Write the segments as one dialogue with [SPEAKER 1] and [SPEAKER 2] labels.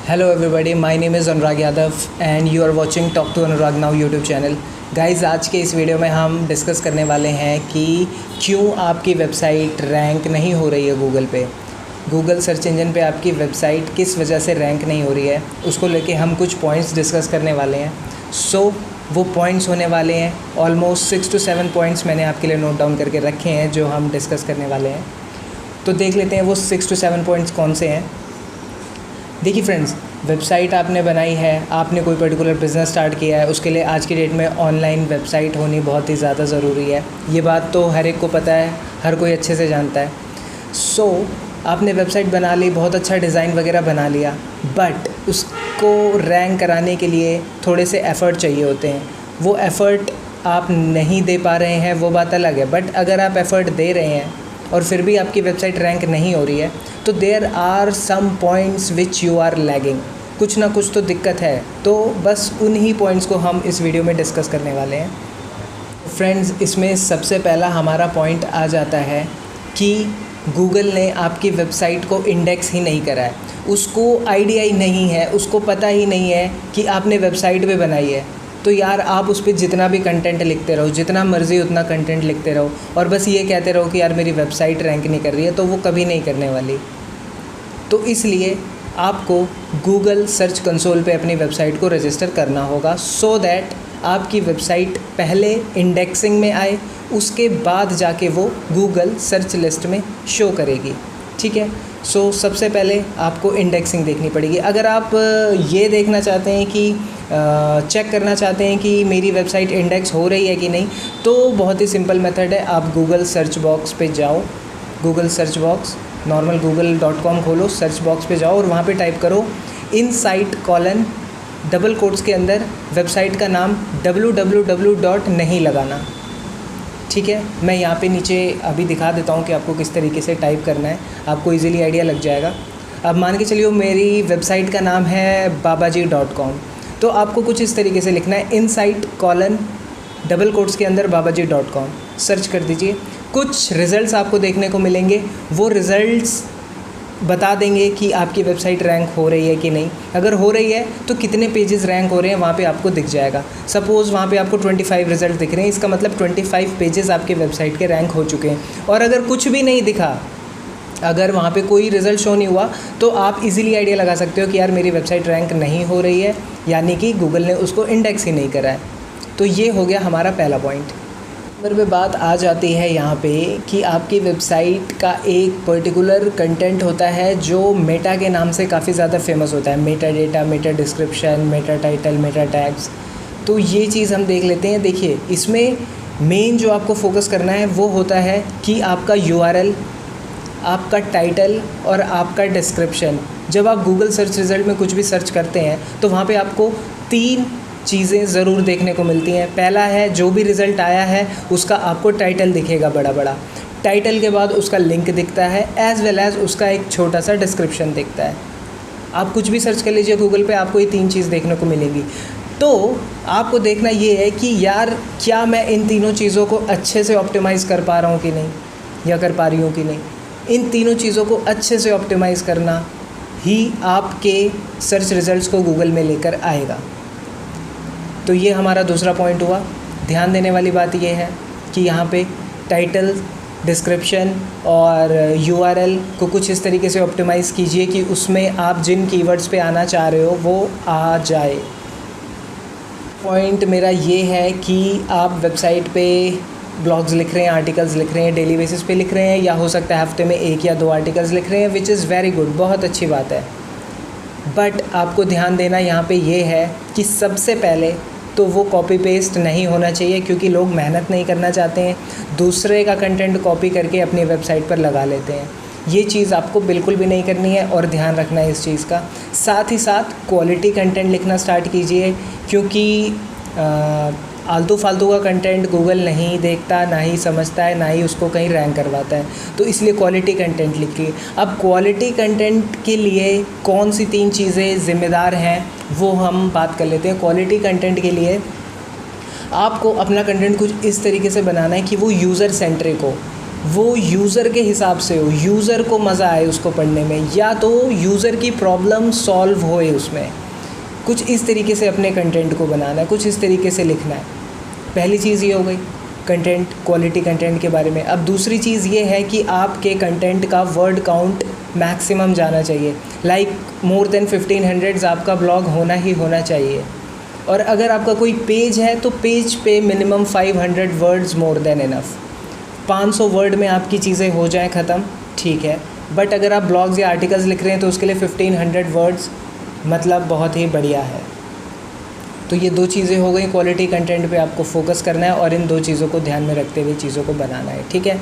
[SPEAKER 1] Hello everybody, my name is Anurag Yadav and you are watching Talk to Anurag Now YouTube channel. Guys आज के इस video में हम discuss करने वाले हैं कि क्यों आपकी वेबसाइट रैंक नहीं हो रही है गूगल पे। गूगल सर्च इंजन पे आपकी वेबसाइट किस वजह से रैंक नहीं हो रही है, उसको लेके हम कुछ पॉइंट्स डिस्कस करने वाले हैं। वो पॉइंट्स होने वाले हैं ऑलमोस्ट 6 to 7 पॉइंट्स मैंने आपके लिए नोट डाउन करके रखे हैं जो हम डिस्कस करने वाले हैं। तो देख लेते हैं वो 6 to 7 पॉइंट्स कौन से हैं। देखिए फ्रेंड्स, वेबसाइट आपने बनाई है, आपने कोई पर्टिकुलर बिज़नेस स्टार्ट किया है, उसके लिए आज की डेट में ऑनलाइन वेबसाइट होनी बहुत ही ज़्यादा ज़रूरी है। ये बात तो हर एक को पता है, हर कोई अच्छे से जानता है। आपने वेबसाइट बना ली, बहुत अच्छा डिज़ाइन वगैरह बना लिया, बट उसको रैंक कराने के लिए थोड़े से एफ़र्ट चाहिए होते हैं। वो एफ़र्ट आप नहीं दे पा रहे हैं वो बात अलग है, बट अगर आप एफ़र्ट दे रहे हैं और फिर भी आपकी वेबसाइट रैंक नहीं हो रही है तो there are some points which you are lagging. कुछ ना कुछ तो दिक्कत है, तो बस उन्हीं पॉइंट्स को हम इस वीडियो में डिस्कस करने वाले हैं। फ्रेंड्स, इसमें सबसे पहला हमारा पॉइंट आ जाता है कि गूगल ने आपकी वेबसाइट को इंडेक्स ही नहीं करा है। उसको आइडिया ही नहीं है, उसको पता ही नहीं है कि आपने वेबसाइट पे बनाई है। तो यार आप उस पर जितना भी कंटेंट लिखते रहो, जितना मर्ज़ी उतना कंटेंट लिखते रहो और बस ये कहते रहो कि यार मेरी वेबसाइट रैंक नहीं कर रही है, तो वो कभी नहीं करने वाली। तो इसलिए आपको गूगल सर्च कंसोल पे अपनी वेबसाइट को रजिस्टर करना होगा सो दैट आपकी वेबसाइट पहले इंडेक्सिंग में आए, उसके बाद जाके वो गूगल सर्च लिस्ट में शो करेगी। ठीक है। सबसे पहले आपको इंडेक्सिंग देखनी पड़ेगी। अगर आप ये देखना चाहते हैं कि चेक करना चाहते हैं कि मेरी वेबसाइट इंडेक्स हो रही है कि नहीं, तो बहुत ही सिंपल मेथड है। आप गूगल सर्च बॉक्स पे जाओ, Google search box, normal google.com खोलो, सर्च बॉक्स पे जाओ और वहाँ पे टाइप करो इनसाइट कॉलन डबल कोट्स के अंदर वेबसाइट का नाम www. नहीं लगाना। ठीक है, मैं यहाँ पे नीचे अभी दिखा देता हूँ कि आपको किस तरीके से टाइप करना है, आपको इजीली आइडिया लग जाएगा। अब मान के चलिए मेरी वेबसाइट का नाम है babaji.com, तो आपको कुछ इस तरीके से लिखना है इनसाइट कॉलन डबल कोट्स के अंदर babaji.com, सर्च कर दीजिए। कुछ रिज़ल्ट्स आपको देखने को मिलेंगे, वो रिज़ल्ट्स बता देंगे कि आपकी वेबसाइट रैंक हो रही है कि नहीं। अगर हो रही है तो कितने पेजेस रैंक हो रहे हैं वहाँ पे आपको दिख जाएगा। सपोज़ वहाँ पे आपको 25 रिज़ल्ट दिख रहे हैं, इसका मतलब 25 पेजेस आपके वेबसाइट के रैंक हो चुके हैं। और अगर कुछ भी नहीं दिखा, अगर वहाँ पे कोई रिज़ल्ट शो नहीं हुआ, तो आप इजीली आइडिया लगा सकते हो कि यार मेरी वेबसाइट रैंक नहीं हो रही है, यानी कि गूगल ने उसको इंडेक्स ही नहीं करा है। तो ये हो गया हमारा पहला पॉइंट। नंबर पे बात आ जाती है यहाँ पे कि आपकी वेबसाइट का एक पर्टिकुलर कंटेंट होता है जो मेटा के नाम से काफ़ी ज़्यादा फेमस होता है। Meta data, Meta description, Meta title, Meta tags. तो ये चीज़ हम देख लेते हैं। देखिए, इसमें मेन जो आपको फोकस करना है वो होता है कि आपका URL, आपका टाइटल और आपका डिस्क्रिप्शन। जब आप गूगल सर्च रिज़ल्ट में कुछ भी सर्च करते हैं तो वहाँ पे आपको 3 चीज़ें ज़रूर देखने को मिलती हैं। पहला है, जो भी रिज़ल्ट आया है उसका आपको टाइटल दिखेगा बड़ा बड़ा, टाइटल के बाद उसका लिंक दिखता है, एज़ वेल एज़ उसका एक छोटा सा डिस्क्रिप्शन दिखता है। आप कुछ भी सर्च कर लीजिए गूगल पे, आपको ये 3 चीज़ देखने को मिलेंगी। तो आपको देखना ये है कि यार क्या मैं इन तीनों चीज़ों को अच्छे से ऑप्टिमाइज़ कर पा रहा हूँ कि नहीं, या कर पा रही हूँ कि नहीं। इन तीनों चीज़ों को अच्छे से ऑप्टिमाइज़ करना ही आपके सर्च रिज़ल्ट्स को गूगल में लेकर आएगा। तो ये हमारा दूसरा पॉइंट हुआ। ध्यान देने वाली बात ये है कि यहाँ पे टाइटल, डिस्क्रिप्शन और URL को कुछ इस तरीके से ऑप्टिमाइज़ कीजिए कि उसमें आप जिन कीवर्ड्स पे आना चाह रहे हो वो आ जाए। पॉइंट मेरा ये है कि आप वेबसाइट पे ब्लॉग्स लिख रहे हैं, आर्टिकल्स लिख रहे हैं, डेली बेसिस पे लिख रहे हैं, या हो सकता है हफ्ते में 1 या 2 आर्टिकल्स लिख रहे हैं, विच इज़ वेरी गुड, बहुत अच्छी बात है। बट आपको ध्यान देना यहाँ पे ये है कि सबसे पहले तो वो कॉपी पेस्ट नहीं होना चाहिए, क्योंकि लोग मेहनत नहीं करना चाहते हैं, दूसरे का कंटेंट कॉपी करके अपनी वेबसाइट पर लगा लेते हैं। ये चीज़ आपको बिल्कुल भी नहीं करनी है और ध्यान रखना है इस चीज़ का। साथ ही साथ क्वालिटी कंटेंट लिखना स्टार्ट कीजिए, क्योंकि आलतू फालतू का कंटेंट गूगल नहीं देखता, ना ही समझता है, ना ही उसको कहीं रैंक करवाता है। तो इसलिए क्वालिटी कंटेंट लिखिए। अब क्वालिटी कंटेंट के लिए कौन सी 3 चीज़ें ज़िम्मेदार हैं वो हम बात कर लेते हैं। क्वालिटी कंटेंट के लिए आपको अपना कंटेंट कुछ इस तरीके से बनाना है कि वो यूज़र सेंट्रिक हो। वो यूज़र के हिसाब से हो, यूज़र को मज़ा आए उसको पढ़ने में, या तो यूज़र की प्रॉब्लम सॉल्व होए उसमें। कुछ इस तरीके से अपने कंटेंट को बनाना है, कुछ इस तरीके से लिखना है। पहली चीज़ ये हो गई कंटेंट, क्वालिटी कंटेंट के बारे में। अब दूसरी चीज़ ये है कि आपके कंटेंट का वर्ड काउंट मैक्सिमम जाना चाहिए, लाइक मोर देन 1500 आपका ब्लॉग होना ही होना चाहिए। और अगर आपका कोई पेज है तो पेज पे minimum 500 words more than enough. 500 word में आपकी चीज़ें हो जाएं ख़त्म, ठीक है। बट अगर आप ब्लॉग्स या आर्टिकल्स लिख रहे हैं तो उसके लिए 1500 वर्ड्स मतलब बहुत ही बढ़िया है। तो ये दो चीज़ें हो गई, क्वालिटी कंटेंट पे आपको फोकस करना है और इन दो चीज़ों को ध्यान में रखते हुए चीज़ों को बनाना है, ठीक है।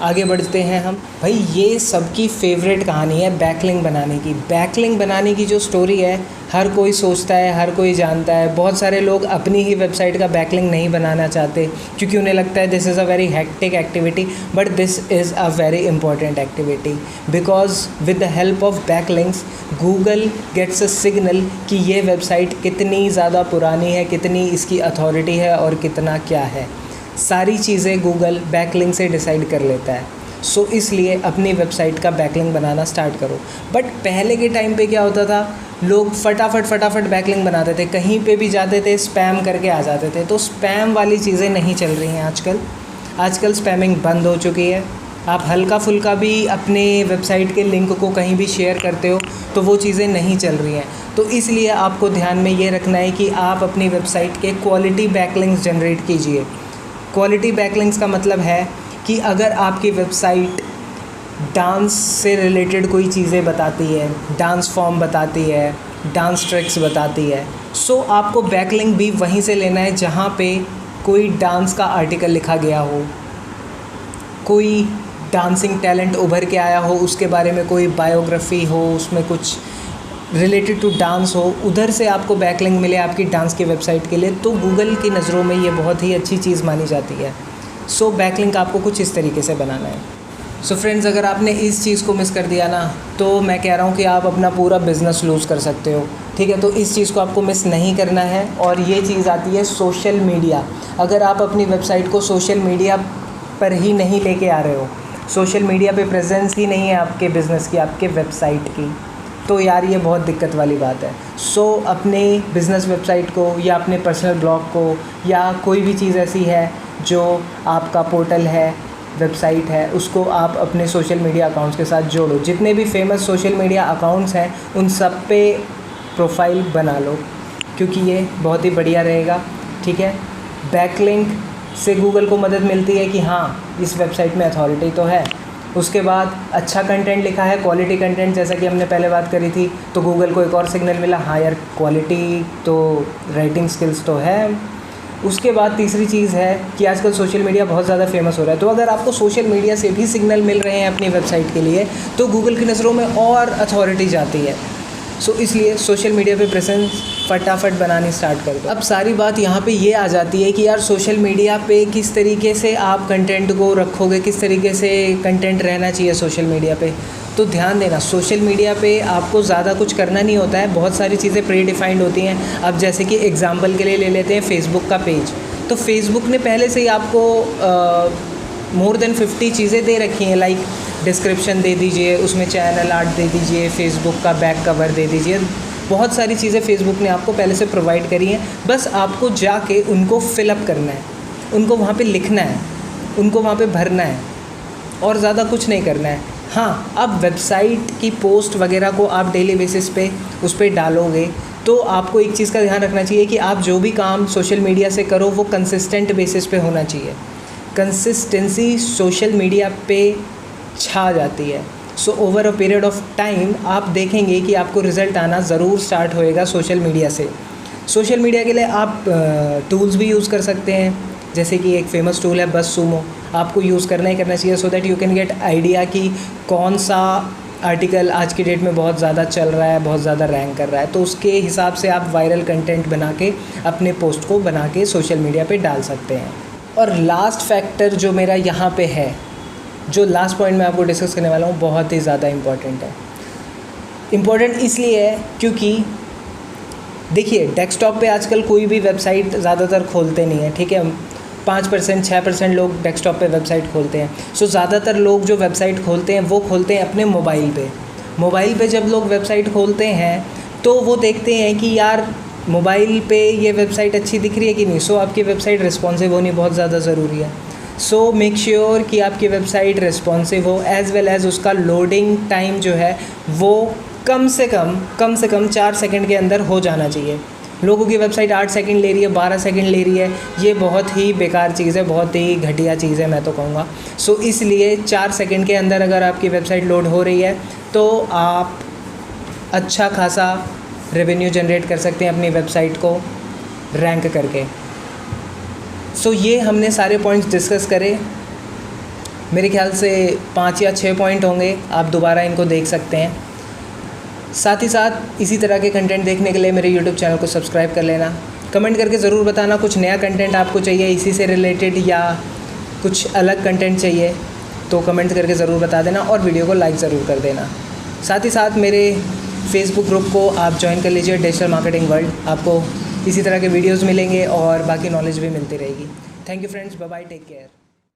[SPEAKER 1] आगे बढ़ते हैं हम। भाई ये सबकी फेवरेट कहानी है बैकलिंक बनाने की। बैकलिंक बनाने की जो स्टोरी है हर कोई सोचता है, हर कोई जानता है। बहुत सारे लोग अपनी ही वेबसाइट का बैकलिंक नहीं बनाना चाहते क्योंकि उन्हें लगता है this is a very hectic activity, but this is a very important activity because with the help of backlinks Google gets a signal कि ये वेबसाइट कितनी ज़्यादा पुरानी है, कितनी इसकी अथॉरिटी है और कितना क्या है। सारी चीज़ें गूगल बैकलिंक से डिसाइड कर लेता है। सो इसलिए अपनी वेबसाइट का बैकलिंक बनाना स्टार्ट करो। बट पहले के टाइम पे क्या होता था, लोग फटाफट बैकलिंक बनाते थे, कहीं पे भी जाते थे स्पैम करके आ जाते थे। तो स्पैम वाली चीज़ें नहीं चल रही हैं आजकल स्पैमिंग बंद हो चुकी है। आप हल्का फुल्का भी अपने वेबसाइट के लिंक को कहीं भी शेयर करते हो तो वो चीज़ें नहीं चल रही हैं। तो इसलिए आपको ध्यान में ये रखना है कि आप अपनी वेबसाइट के क्वालिटी बैकलिंक्स जनरेट कीजिए। क्वालिटी बैकलिंक्स का मतलब है कि अगर आपकी वेबसाइट डांस से रिलेटेड कोई चीज़ें बताती है, डांस फॉर्म बताती है, डांस ट्रिक्स बताती है, सो आपको बैकलिंक भी वहीं से लेना है जहाँ पे कोई डांस का आर्टिकल लिखा गया हो, कोई डांसिंग टैलेंट उभर के आया हो, उसके बारे में कोई बायोग्राफी हो, उसमें कुछ रिलेटेड टू डांस हो, उधर से आपको बैकलिंक मिले आपकी डांस की वेबसाइट के लिए, तो गूगल की नज़रों में ये बहुत ही अच्छी चीज़ मानी जाती है। सो बैकलिंक आपको कुछ इस तरीके से बनाना है। सो फ्रेंड्स, अगर आपने इस चीज़ को मिस कर दिया ना तो मैं कह रहा हूँ कि आप अपना पूरा बिज़नेस लूज़ कर सकते हो, ठीक है। तो इस चीज़ को आपको मिस नहीं करना है। और ये चीज़ आती है सोशल मीडिया। अगर आप अपनी वेबसाइट को सोशल मीडिया पर ही नहीं लेके आ रहे हो, सोशल मीडिया पे प्रेजेंस ही नहीं है आपके बिज़नेस की, आपके वेबसाइट की, तो यार ये बहुत दिक्कत वाली बात है। सो अपने बिज़नेस वेबसाइट को या अपने पर्सनल ब्लॉग को या कोई भी चीज़ ऐसी है जो आपका पोर्टल है, वेबसाइट है, उसको आप अपने सोशल मीडिया अकाउंट्स के साथ जोड़ो। जितने भी फेमस सोशल मीडिया अकाउंट्स हैं उन सब पे प्रोफाइल बना लो क्योंकि ये बहुत ही बढ़िया रहेगा, ठीक है। बैकलिंक से गूगल को मदद मिलती है कि हाँ इस वेबसाइट में अथॉरिटी तो है। उसके बाद अच्छा कंटेंट लिखा है, क्वालिटी कंटेंट, जैसा कि हमने पहले बात करी थी, तो गूगल को एक और सिग्नल मिला, हाँ यार क्वालिटी तो, राइटिंग स्किल्स तो है। उसके बाद तीसरी चीज़ है कि आजकल सोशल मीडिया बहुत ज़्यादा फेमस हो रहा है, तो अगर आपको सोशल मीडिया से भी सिग्नल मिल रहे हैं अपनी वेबसाइट के लिए तो गूगल की नज़रों में और अथॉरिटी जाती है। सो इसलिए सोशल मीडिया पे प्रेजेंस फटाफट बनानी स्टार्ट कर दो। अब सारी बात यहाँ पे ये आ जाती है कि यार सोशल मीडिया पे किस तरीके से आप कंटेंट को रखोगे, किस तरीके से कंटेंट रहना चाहिए सोशल मीडिया पे। तो ध्यान देना, सोशल मीडिया पे आपको ज़्यादा कुछ करना नहीं होता है, बहुत सारी चीज़ें प्री डिफाइंड होती हैं। अब जैसे कि एग्जांपल के लिए ले लेते हैं फेसबुक का पेज, तो फेसबुक ने पहले से ही आपको मोर देन 50 चीज़ें दे रखी हैं, लाइक डिस्क्रिप्शन दे दीजिए, उसमें चैनल आर्ट दे दीजिए, फेसबुक का बैक कवर दे दीजिए, बहुत सारी चीज़ें फेसबुक ने आपको पहले से प्रोवाइड करी हैं। बस आपको जाके उनको फिलअप करना है, उनको वहाँ पे लिखना है, उनको वहाँ पे भरना है और ज़्यादा कुछ नहीं करना है। हाँ, अब वेबसाइट की पोस्ट वगैरह को आप डेली बेसिस पे उस पर डालोगे तो आपको एक चीज़ का ध्यान रखना चाहिए कि आप जो भी काम सोशल मीडिया से करो वो कंसिस्टेंट बेसिस पे होना चाहिए। कंसिस्टेंसी सोशल मीडिया पे छा जाती है। So over a period of time आप देखेंगे कि आपको रिज़ल्ट आना ज़रूर स्टार्ट होएगा सोशल मीडिया से। सोशल मीडिया के लिए आप टूल्स भी यूज़ कर सकते हैं, जैसे कि एक फेमस टूल है बज़सूमो, आपको यूज़ करना ही करना चाहिए, so that you can get idea कि कौन सा आर्टिकल आज की डेट में बहुत ज़्यादा चल रहा है, बहुत ज़्यादा रैंक कर रहा है। तो उसके हिसाब से आप वायरल कंटेंट बना के अपने पोस्ट को बना के सोशल मीडिया पे डाल सकते हैं। और लास्ट फैक्टर जो मेरा यहाँ पे है, जो लास्ट पॉइंट मैं आपको डिस्कस करने वाला हूँ, बहुत ही ज़्यादा इम्पॉर्टेंट है। इम्पॉर्टेंट इसलिए है क्योंकि देखिए डेस्कटॉप पे आजकल कोई भी वेबसाइट ज़्यादातर खोलते नहीं है, ठीक है। 5% 6% लोग डेस्कटॉप पे वेबसाइट खोलते हैं। सो ज़्यादातर लोग जो वेबसाइट खोलते हैं वो खोलते हैं अपने मोबाइल पे जब लोग वेबसाइट खोलते हैं तो वो देखते हैं कि यार मोबाइल पे ये वेबसाइट अच्छी दिख रही है कि नहीं। सो आपकी वेबसाइट रिस्पॉन्सिव होनी बहुत ज़्यादा ज़रूरी है। सो मेक श्योर कि आपकी वेबसाइट रिस्पॉन्सिव हो, एज़ वेल एज़ उसका लोडिंग टाइम जो है वो कम से कम 4 सेकंड के अंदर हो जाना चाहिए। लोगों की वेबसाइट 8 सेकंड ले रही है, 12 सेकंड ले रही है, ये बहुत ही बेकार चीज़ है, बहुत ही घटिया चीज़ है मैं तो कहूँगा। सो इसलिए 4 सेकंड के अंदर अगर आपकी वेबसाइट लोड हो रही है तो आप अच्छा खासा रेवेन्यू जनरेट कर सकते हैं अपनी वेबसाइट को रैंक करके। सो ये हमने सारे पॉइंट्स डिस्कस करे। मेरे ख्याल से 5 या 6 पॉइंट होंगे, आप दोबारा इनको देख सकते हैं। साथ ही साथ इसी तरह के कंटेंट देखने के लिए मेरे YouTube चैनल को सब्सक्राइब कर लेना। कमेंट करके ज़रूर बताना कुछ नया कंटेंट आपको चाहिए इसी से रिलेटेड या कुछ अलग कंटेंट चाहिए, तो कमेंट करके ज़रूर बता देना और वीडियो को लाइक ज़रूर कर देना। साथ ही साथ मेरे फेसबुक ग्रुप को आप ज्वाइन कर लीजिए, डिजिटल मार्केटिंग वर्ल्ड। आपको इसी तरह के वीडियोज़ मिलेंगे और बाकी नॉलेज भी मिलती रहेगी। Thank you friends, bye bye, take care.